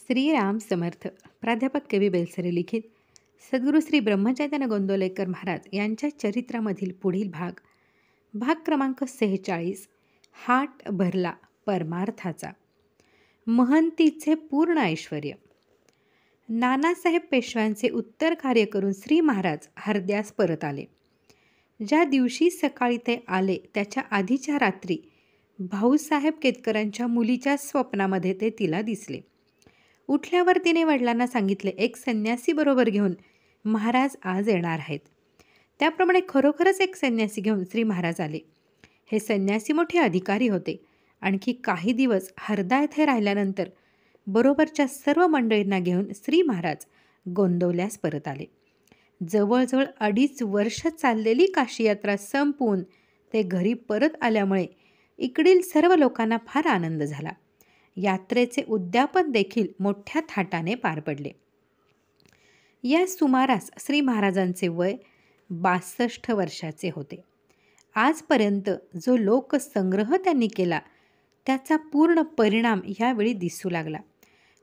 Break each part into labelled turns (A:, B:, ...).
A: श्रीराम समर्थ. प्राध्यापक के.व्ही. बेलसरे लिखित सद्गुरू श्री ब्रह्मचैतन्य गोंदवलेकर महाराज यांच्या चरित्रामधील पुढील भाग. भाग क्रमांक 46. हाट भरला परमार्थाचा. महंतीचे पूर्ण ऐश्वर्य. नानासाहेब पेशव्यांचे उत्तर कार्य करून श्री महाराज हरद्यास परत आले. ज्या दिवशी सकाळी ते आले त्याच्या आधीच्या रात्री भाऊसाहेब केतकरांच्या मुलीच्या स्वप्नामध्ये ते तिला दिसले. उठल्यावर तिने वडिलांना सांगितले, एक संन्यासी बरोबर घेऊन महाराज आज येणार आहेत. त्याप्रमाणे खरोखरच एक संन्यासी घेऊन श्री महाराज आले. हे संन्यासी मोठे अधिकारी होते. आणखी काही दिवस हरदा येथे राहिल्यानंतर बरोबरच्या सर्व मंडळींना घेऊन श्री महाराज गोंदवल्यास परत आले. जवळजवळ 2.5 वर्ष चाललेली काशी यात्रा संपवून ते घरी परत आल्यामुळे इकडील सर्व लोकांना फार आनंद झाला. यात्रेचे उद्यापन देखील मोठ्या थाटाने पार पडले. या सुमारास श्री महाराजांचे वय 62 वर्षाचे होते. आजपर्यंत जो लोकसंग्रह त्यांनी केला त्याचा पूर्ण परिणाम यावेळी दिसू लागला.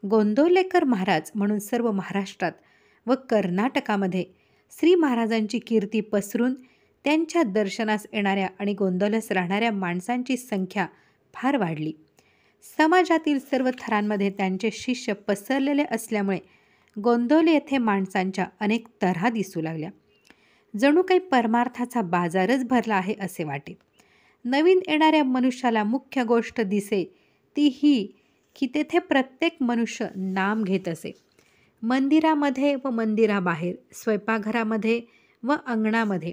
A: गोंदवलेकर महाराज म्हणून सर्व महाराष्ट्रात व कर्नाटकामध्ये श्री महाराजांची कीर्ती पसरून त्यांच्या दर्शनास येणाऱ्या आणि गोंदवल्यास राहणाऱ्या माणसांची संख्या फार वाढली. समाजातील सर्व थरांमध्ये त्यांचे शिष्य पसरलेले असल्यामुळे गोंदवले येथे माणसांच्या अनेक तऱ्हा दिसू लागल्या. जणू काही परमार्थाचा बाजारच भरला आहे असे वाटे. नवीन येणाऱ्या मनुष्याला मुख्य गोष्ट दिसे ती ही की तेथे प्रत्येक मनुष्य नाम घेत असे. मंदिरामध्ये व मंदिराबाहेर, स्वयंपाकघरामध्ये व अंगणामध्ये,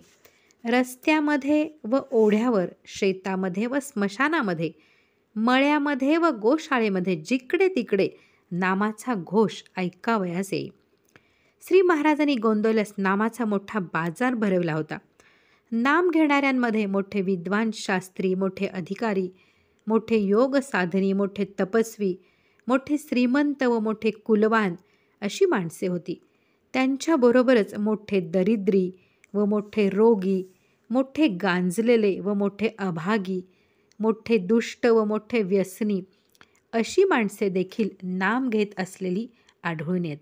A: रस्त्यामध्ये व ओढ्यावर, शेतामध्ये व स्मशानामध्ये, मळ्यामध्ये व गोशाळेमध्ये जिकडे तिकडे नामाचा घोष ऐकावयास येई. श्री महाराजांनी गोंदवल्यास नामाचा मोठा बाजार भरवला होता. नाम घेणाऱ्यांमध्ये मोठे विद्वान शास्त्री, मोठे अधिकारी, मोठे योग साधनी, मोठे तपस्वी, मोठे श्रीमंत व मोठे कुलवान अशी माणसे होती. त्यांच्याबरोबरच मोठे दरिद्री व मोठे रोगी, मोठे गांजलेले व मोठे अभागी, मोठे दुष्ट व मोठे व्यसनी अशी माणसे देखील नाम घेत असलेली आढळून येत.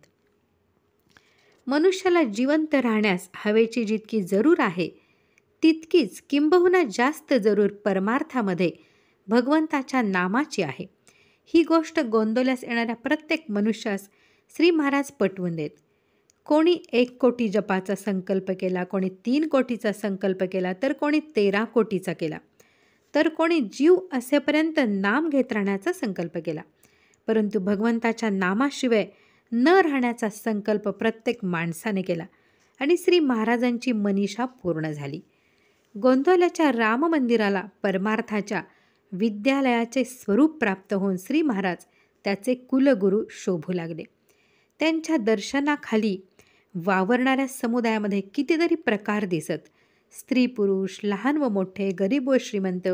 A: मनुष्याला जिवंत राहण्यास हवेची जितकी जरूर आहे तितकीच किंबहुना जास्त जरूर परमार्थामध्ये भगवंताच्या नामाची आहे. ही गोष्ट गोंदवल्यास येणाऱ्या प्रत्येक मनुष्यास श्री महाराज पटवून देत. कोणी 1 कोटी जपाचा संकल्प केला, कोणी 3 कोटीचा संकल्प केला, तर कोणी 13 कोटीचा केला, तर कोणी जीव असेपर्यंत नाम घेत राहण्याचा संकल्प केला. परंतु भगवंताच्या नामाशिवाय न राहण्याचा संकल्प प्रत्येक माणसाने केला आणि श्री महाराजांची मनीषा पूर्ण झाली. गोंदवल्याच्या राम मंदिराला परमार्थाच्या विद्यालयाचे स्वरूप प्राप्त होऊन श्री महाराज त्याचे कुलगुरू शोभू लागले. त्यांच्या दर्शनाखाली वावरणाऱ्या समुदायामध्ये कितीतरी प्रकार दिसत. स्त्री पुरुष, लहान व मोठे, गरीब व श्रीमंत,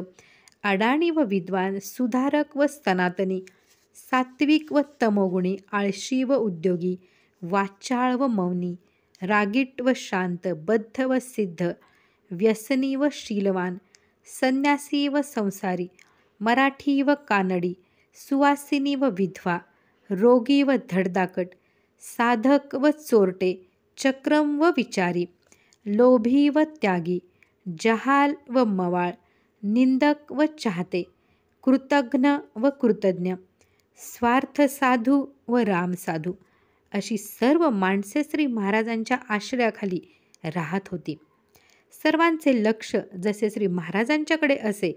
A: अडाणी व विद्वान, सुधारक व सनातनी, सात्विक व तमोगुणी, आळशी व उद्योगी, वाचाळ व मौनी, रागीट व शांत, बद्ध व सिद्ध, व्यसनी व शीलवान, संन्यासी व संसारी, मराठी व कानडी, सुवासिनी व विधवा, रोगी व धडधाकट, साधक व चोरटे, चक्रम व विचारी, लोभी व त्यागी, जहाल व मवाळ, निंदक व चाहते, कृतघ्न व कृतज्ञ, स्वार्थ साधू व रामसाधू अशी सर्व माणसे श्री महाराजांच्या आश्रयाखाली राहत होती. सर्वांचे लक्ष जसे श्री महाराजांच्याकडे असे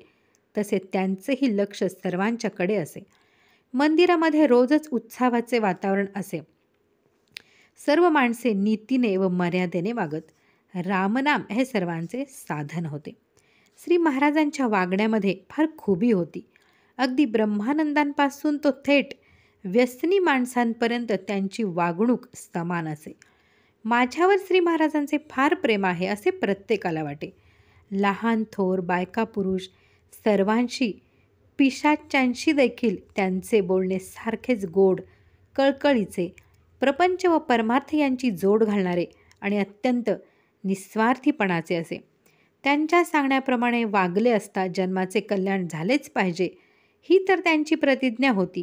A: तसे त्यांचेही लक्ष सर्वांच्याकडे असे. मंदिरामध्ये रोजच उत्सवाचे वातावरण असे. सर्व माणसे नीतीने व मर्यादेने वागत. रामनाम हे सर्वांचे साधन होते. श्री महाराजांच्या वागण्यामध्ये फार खुबी होती. अगदी ब्रह्मानंदांपासून तो थेट व्यसनी माणसांपर्यंत त्यांची वागणूक समान असे. माझ्यावर श्री महाराजांचे फार प्रेम आहे असे प्रत्येकाला वाटे. लहान थोर, बायका पुरुष सर्वांशी, पिशाच्यांशी देखील त्यांचे बोलणे सारखेच गोड, कळकळीचे, प्रपंच व परमार्थ यांची जोड घालणारे आणि अत्यंत निस्वार्थीपणाचे असे. त्यांच्या सांगण्याप्रमाणे वागले असता जन्माचे कल्याण झालेच पाहिजे ही तर त्यांची प्रतिज्ञा होती.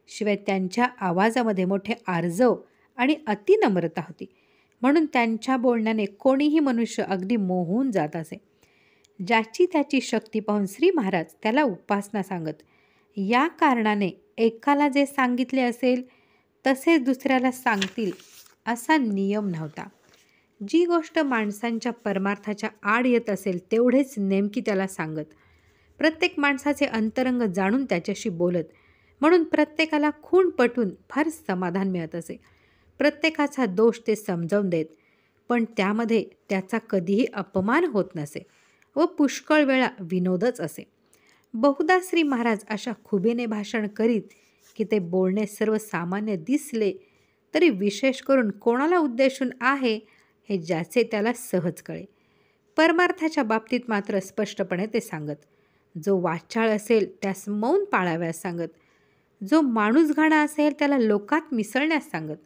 A: शिवाय त्यांच्या आवाजामध्ये मोठे आर्जव आणि अतिनम्रता होती. म्हणून त्यांच्या बोलण्याने कोणीही मनुष्य अगदी मोहून जात असे. ज्याची त्याची शक्ती पाहून श्री महाराज त्याला उपासना सांगत. या कारणाने एकाला जे सांगितले असेल तसेच दुसऱ्याला सांगतील असा नियम नव्हता. जी गोष्ट माणसांच्या परमार्थाच्या आड येत असेल तेवढेच नेमकी त्याला सांगत. प्रत्येक माणसाचे अंतरंग जाणून त्याच्याशी बोलत. म्हणून प्रत्येकाला खूण पटून फार समाधान मिळत असे. प्रत्येकाचा दोष ते समजावून देत, पण त्यामध्ये त्याचा कधीही अपमान होत नसे व पुष्कळ वेळा विनोदच असे. बहुधा श्री महाराज अशा खुबीने भाषण करीत की ते बोलणे सर्वसामान्य दिसले तरी विशेष करून कोणाला उद्देशून आहे हे ज्याचे त्याला सहज कळे. परमार्थाच्या बाबतीत मात्र स्पष्टपणे ते सांगत. जो वाचाळ असेल त्यास मौन पाळाव्यास सांगत. जो माणूस घाणा असेल त्याला लोकात मिसळण्यास सांगत.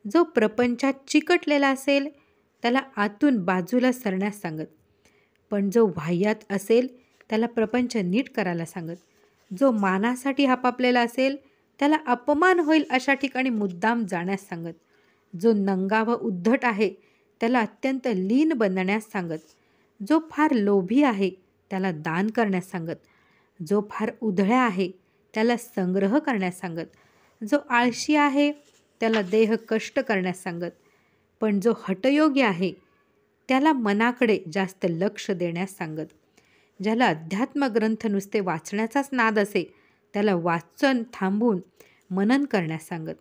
A: जो प्रपंचात चिकटलेला असेल त्याला आतून बाजूला सरण्यास सांगत. पण जो वाह्यात असेल त्याला प्रपंच नीट करायला सांगत. जो मानासाठी हापापलेला असेल त्याला अपमान होईल अशा ठिकाणी मुद्दाम जाण्यास सांगत. जो नंगा व उद्धट आहे त्याला अत्यंत लीन बनण्यास सांगत. जो फार लोभी आहे त्याला दान करण्यास सांगत. जो फार उधळ्या आहे त्याला संग्रह करण्यास सांगत. जो आळशी आहे त्याला देह कष्ट करण्यास सांगत. पण जो हठयोगी आहे त्याला मनाकडे जास्त लक्ष देण्यास सांगत. ज्याला अध्यात्म ग्रंथ नुसते वाचण्याचाच नाद असे त्याला वाचन थांबवून मनन करण्यास सांगत.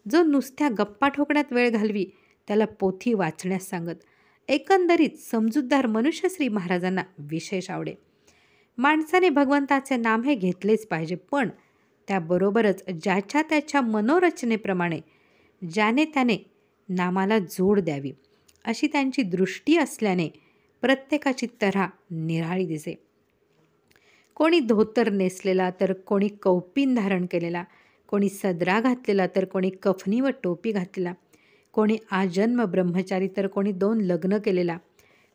A: जो नुसत्या गप्पा ठोकण्यात वेळ घालवी त्याला पोथी वाचण्यास सांगत. एकंदरीत समजूतदार मनुष्य श्री महाराजांना विशेष आवडे. माणसाने भगवंताचे नाम हे घेतलेच पाहिजे, पण त्याबरोबरच ज्याच्या त्याच्या मनोरचनेप्रमाणे ज्याने त्याने नामाला जोड द्यावी अशी त्यांची दृष्टी असल्याने प्रत्येकाची तऱ्हा निराळी दिसे. कोणी धोतर नेसलेला तर कोणी कौपीन धारण केलेला, कोणी सदरा घातलेला तर कोणी कफनी व टोपी घातलेला, कोणी आजन्म ब्रह्मचारी तर कोणी 2 लग्न केलेला,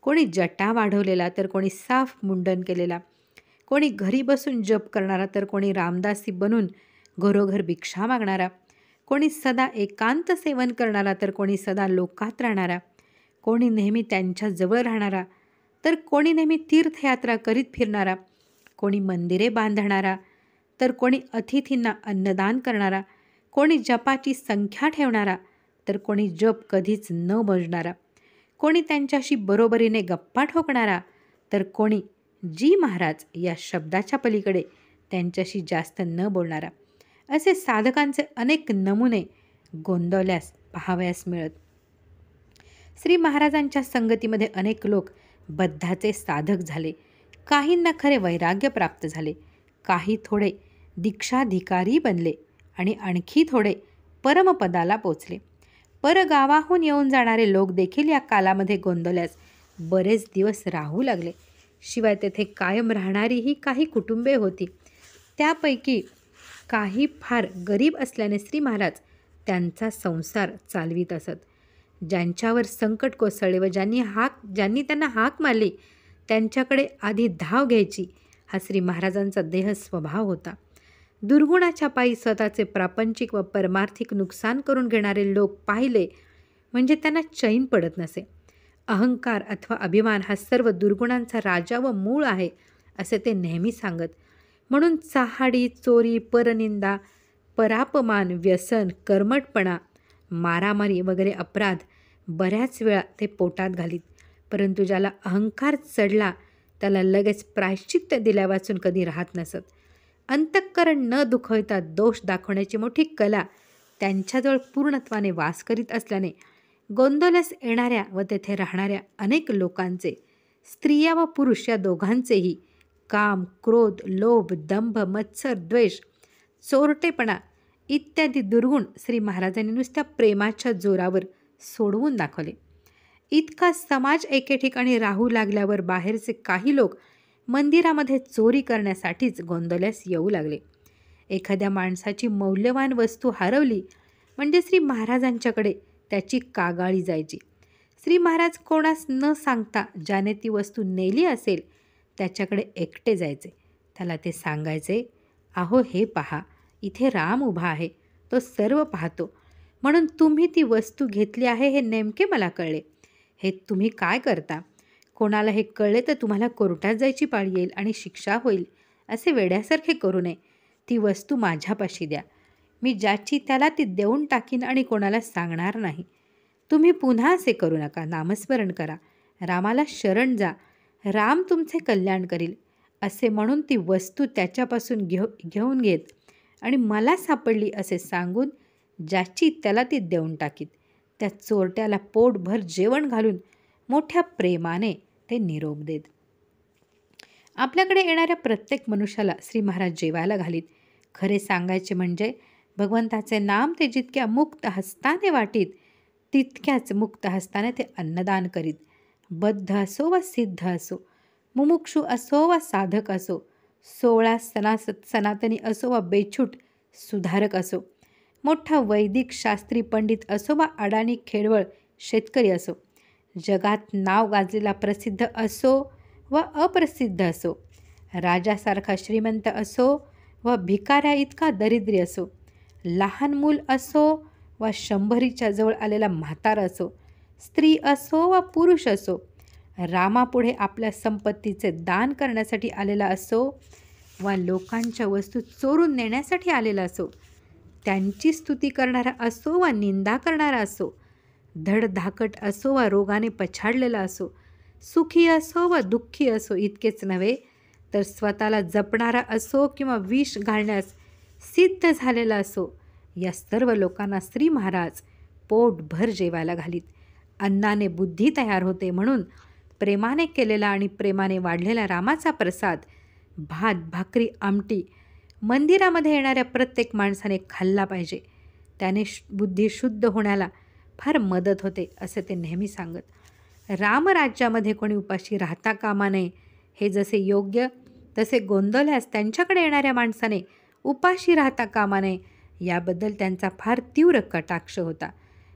A: कोणी जटा वाढवलेला तर कोणी साफ मुंडन केलेला, कोणी घरी बसून जप करणारा तर कोणी रामदासी बनून घरोघर भिक्षा मागणारा, कोणी सदा एकांत सेवन करणारा तर कोणी सदा लोकात राहणारा, कोणी नेहमी त्यांच्याजवळ राहणारा तर कोणी नेहमी तीर्थयात्रा करीत फिरणारा, कोणी मंदिरे बांधणारा तर कोणी अतिथींना अन्नदान करणारा, कोणी जपाची संख्या ठेवणारा तर कोणी जप कधीच न मोजणारा, कोणी त्यांच्याशी बरोबरीने गप्पा ठोकणारा तर कोणी जी महाराज या शब्दाच्या पलीकडे त्यांच्याशी जास्त न बोलणारा. असे साधकांचे अनेक नमुने गोंदवल्यास पाहावयास मिळत. श्री महाराजांच्या संगतीमध्ये अनेक लोक बद्धाचे साधक झाले. काहींना खरे वैराग्य प्राप्त झाले, काही थोडे दीक्षाधिकारी बनले आणि आणखी थोडे परमपदाला पोचले. परगावाहून येऊन जाणारे लोक देखील या कालामध्ये गोंदवल्यास बरेच दिवस राहू लागले. शिवाय तेथे कायम राहणारीही काही कुटुंबे होती. त्यापैकी काही फार गरीब असल्याने श्री महाराज त्यांचा संसार चालवीत असत. ज्यांच्यावर संकट कोसळले व ज्यांनी त्यांना हाक मारली त्यांच्याकडे आधी धाव घ्यायची हा श्री महाराजांचा देह स्वभाव होता. दुर्गुणाच्या पायी स्वतःचे प्रापंचिक व परमार्थिक नुकसान करून घेणारे लोक पाहिले म्हणजे त्यांना चैन पडत नसे. अहंकार अथवा अभिमान हा सर्व दुर्गुणांचा राजा व मूळ आहे असे ते नेहमी सांगत. म्हणून चहाडी, चोरी, परनिंदा, परापमान, व्यसन, कर्मटपणा, मारामारी वगैरे अपराध बऱ्याच वेळा ते पोटात घालीत. परंतु ज्याला अहंकार चढला त्याला लगेच प्रायश्चित्त दिल्यावाचून कधी राहत नसत. अंतःकरण न दुखवता दोष दाखवण्याची मोठी कला त्यांच्याजवळ पूर्णत्वाने वास करीत असल्याने गोंदवल्यास येणाऱ्या व तेथे राहणाऱ्या अनेक लोकांचे, स्त्रिया व पुरुष या दोघांचेही काम, क्रोध, लोभ, दंभ, मत्सर, द्वेष, चोरटेपणा इत्यादी दुर्गुण श्री महाराजांनी नुसत्या प्रेमाच्या जोरावर सोडवून दाखवले. इतका समाज एके ठिकाणी राहू लागल्यावर बाहेरचे काही लोक मंदिरामध्ये चोरी करण्यासाठीच गोंदवल्यास येऊ लागले. एखाद्या माणसाची मौल्यवान वस्तू हरवली म्हणजे श्री महाराजांच्याकडे त्याची कागाळी जायची. श्री महाराज कोणास न सांगता ज्याने ती वस्तू नेली असेल त्याच्याकडे एकटे जायचे. त्याला ते सांगायचे, अहो हे पहा, इथे राम उभा आहे. तो सर्व पाहतो. म्हणून तुम्ही ती वस्तू घेतली आहे हे नेमके मला कळले. हे तुम्ही काय करता? कोणाला हे कळले तर तुम्हाला कोर्टात जायची पाळी येईल आणि शिक्षा होईल. असे वेड्यासारखे करू नये. ती वस्तू माझ्यापाशी द्या. मी ज्याची त्याला ती देऊन टाकीन आणि कोणाला सांगणार नाही. तुम्ही पुन्हा असे करू नका. नामस्मरण करा. रामाला शरण जा. राम तुमचे कल्याण करील. असे म्हणून ती वस्तू त्याच्यापासून घेऊन घेत आणि मला सापडली असे सांगून ज्याची त्याला ती देऊन टाकीत. त्या चोरट्याला पोटभर जेवण घालून मोठ्या प्रेमाने ते निरोप देत. आपल्याकडे येणाऱ्या प्रत्येक मनुष्याला श्री महाराज जेवायला घालीत. खरे सांगायचे म्हणजे भगवंताचे नाम ते जितक्या मुक्त हस्ताने वाटीत तितक्याच मुक्त हस्ताने ते अन्नदान करीत. बद्ध असो वा सिद्ध असो, मुमुक्षू असो वा साधक असो, 16 सनातनी असो वा बेछूट सुधारक असो, मोठा वैदिक शास्त्री पंडित असो वा अडाणी खेडवळ शेतकरी असो, जगात नाव गाजलेला प्रसिद्ध असो व अप्रसिद्ध असो, राजासारखा श्रीमंत असो व भिकाऱ्या इतका दरिद्री असो, लहान मूल असो वा 100च्या जवळ आलेला म्हातारा असो, स्त्री असो वा पुरुष असो, रामापुढे आपल्या संपत्तीचे दान करण्यासाठी आलेला असो वा लोकांच्या वस्तू चोरून नेण्यासाठी आलेला असो, त्यांची स्तुती करणारा असो वा निंदा करणारा असो, धडधाकट असो वा रोगाने पछाडलेला असो, सुखी असो वा दुःखी असो, इतकेच नव्हे तर स्वतःला जपणारा असो किंवा विष घालण्यास सिद्ध झालेला असो, या सर्व लोकांना श्री महाराज पोटभर जेवायला घालीत. अन्नाने बुद्धी तयार होते म्हणून प्रेमाने केलेला आणि प्रेमाने वाढलेला रामाचा प्रसाद, भात, भाकरी, आमटी मंदिरामध्ये येणाऱ्या प्रत्येक माणसाने खाल्ला पाहिजे. त्याने बुद्धी शुद्ध होण्याला फार मदत होते असे ते नेहमी सांगत. रामराज्यामध्ये कोणी उपाशी राहता कामा नये हे जसे योग्य तसे गोंदवल्यास त्यांच्याकडे येणाऱ्या माणसाने उपाशी राहता कामा नये याबद्दल त्यांचा फार तीव्र कटाक्ष होता.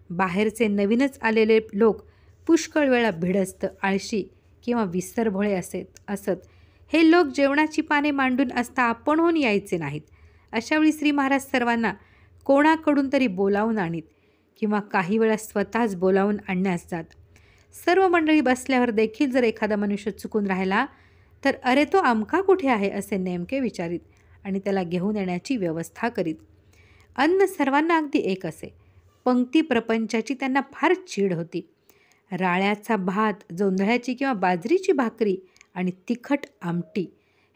A: बाहेरचे नवीनच आलेले लोक पुष्कळ वेळा भिडस्त, आळशी किंवा विसरभोळे असत. हे लोक जेवणाची पाने मांडून असता आपणहून यायचे नाहीत. अशावेळी श्री महाराज सर्वांना कोणाकडून तरी बोलावून आणीत किंवा काही वेळा स्वतःच बोलावून आणण्यास जात. सर्व मंडळी बसल्यावर देखील जर एखादा मनुष्य चुकून राहिला तर अरे तो अमका कुठे आहे असे नेमके विचारीत आणि त्याला घेऊन येण्याची व्यवस्था करीत. अन्न सर्वांना अगदी एक असे. पंक्ती प्रपंचाची त्यांना फार चीड होती. राळ्याचा भात, जोंधळ्याची किंवा बाजरीची भाकरी आणि तिखट आमटी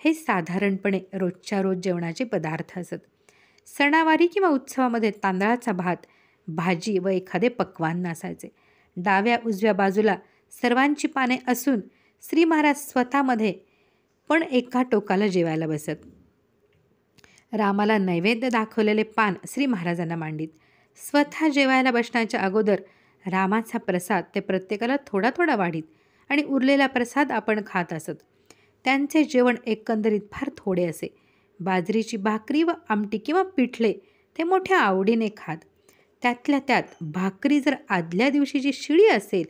A: हे साधारणपणे रोजच्या रोज जेवणाचे पदार्थ असत. सणावारी किंवा उत्सवामध्ये तांदळाचा भात, भाजी व एखादे पक्वान्न असायचे. डाव्या उजव्या बाजूला सर्वांची पाने असून श्री महाराज स्वतःमध्ये पण एका टोकाला जेवायला बसत. रामाला नैवेद्य दाखवलेले पान श्री महाराजांना मांडीत. स्वतः जेवायला बसण्याच्या अगोदर रामाचा प्रसाद ते प्रत्येकाला थोडा थोडा वाढीत आणि उरलेला प्रसाद आपण खात असत. त्यांचे जेवण एकंदरीत फार थोडे असे. बाजरीची भाकरी व आमटी किंवा पिठले ते मोठ्या आवडीने खात. त्यातल्या त्यात भाकरी जर आदल्या दिवशीची शिळी असेल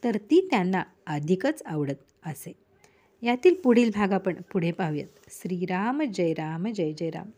A: तर ती त्यांना अधिकच आवडत असे. यातील पुढील भाग आपण पुढे पाहूयात. श्रीराम जय राम जय जय राम.